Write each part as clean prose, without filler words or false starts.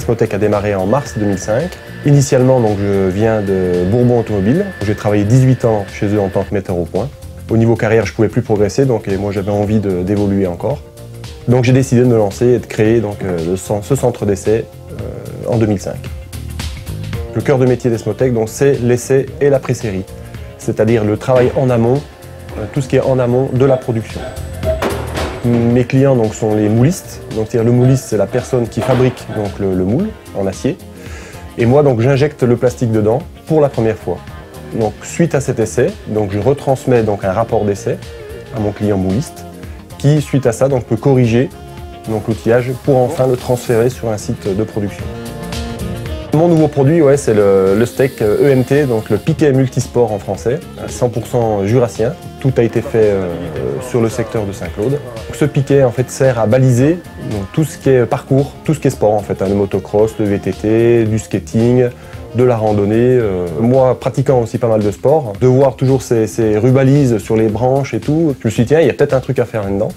Esmotec a démarré en mars 2005. Initialement, donc, je viens de Bourbon Automobile. J'ai travaillé 18 ans chez eux en tant que metteur au point. Au niveau carrière, je ne pouvais plus progresser, donc et moi j'avais envie d'évoluer encore. Donc j'ai décidé de me lancer et de créer donc, ce centre d'essai en 2005. Le cœur de métier d'Esmotec, c'est l'essai et la pré-série, c'est-à-dire le travail en amont, tout ce qui est en amont de la production. Mes clients donc, sont les moulistes, c'est-à-dire le mouliste, c'est la personne qui fabrique donc, le moule en acier. Et moi, j'injecte le plastique dedans pour la première fois. Donc, suite à cet essai, je retransmets donc, un rapport d'essai à mon client mouliste, qui, suite à ça, peut corriger l'outillage pour enfin le transférer sur un site de production. Mon nouveau produit, c'est le steak EMT, donc le piquet multisport en français, 100% jurassien. Tout a été fait sur le secteur de Saint-Claude. Ce piquet en fait, sert à baliser tout ce qui est parcours, tout ce qui est sport en fait, le motocross, le VTT, du skating, de la randonnée. Moi, pratiquant aussi pas mal de sport, de voir toujours ces rubalises sur les branches et tout, je me suis dit tiens, il y a peut-être un truc à faire là-dedans.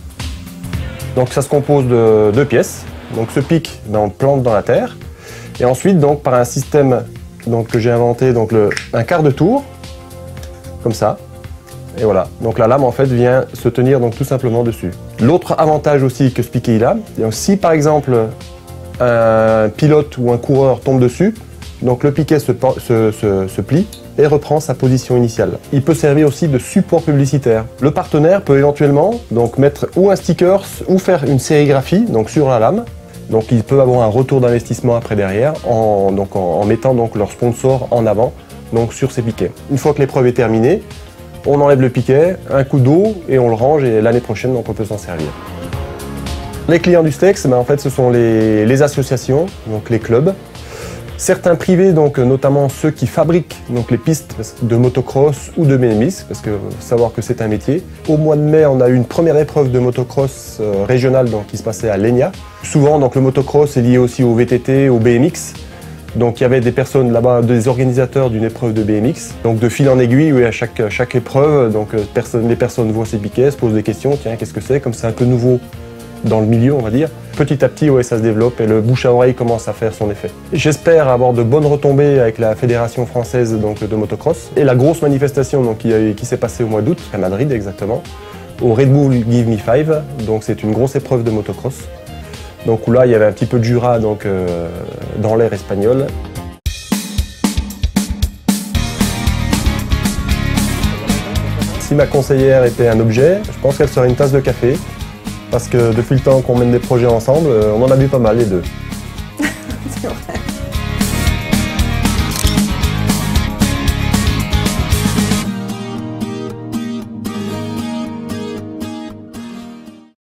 Donc ça se compose de 2 pièces. Donc ce pic, on le plante dans la terre. Et ensuite, par un système que j'ai inventé, un quart de tour, comme ça. Et voilà. Donc la lame en fait vient se tenir tout simplement dessus. L'autre avantage aussi que ce piquet a, si par exemple un pilote ou un coureur tombe dessus, le piquet se plie et reprend sa position initiale. Il peut servir aussi de support publicitaire. Le partenaire peut éventuellement mettre ou un sticker ou faire une sérigraphie sur la lame. Donc ils peuvent avoir un retour d'investissement après derrière en mettant leur sponsor en avant sur ces piquets. Une fois que l'épreuve est terminée, on enlève le piquet, un coup d'eau et on le range et l'année prochaine on peut s'en servir. Les clients du STEX, en fait, ce sont les associations, les clubs. Certains privés, notamment ceux qui fabriquent les pistes de motocross ou de BMX, parce que savoir que c'est un métier. Au mois de mai, on a eu une première épreuve de motocross régionale qui se passait à Legna. Souvent, le motocross est lié aussi au VTT, au BMX. Donc il y avait des personnes là-bas, des organisateurs d'une épreuve de BMX. Donc de fil en aiguille, oui, à chaque épreuve, les personnes voient ces piquets, se posent des questions, tiens, qu'est-ce que c'est? Comme c'est un peu nouveau dans le milieu, on va dire. Petit à petit, ça se développe et le bouche à oreille commence à faire son effet. J'espère avoir de bonnes retombées avec la Fédération française de motocross. Et la grosse manifestation qui s'est passée au mois d'août, à Madrid exactement, au Red Bull Give Me 5. Donc c'est une grosse épreuve de motocross. Donc où là, il y avait un petit peu de Jura dans l'air espagnol. Si ma conseillère était un objet, je pense qu'elle serait une tasse de café. Parce que depuis le temps qu'on mène des projets ensemble, on en a bu pas mal les deux. C'est vrai.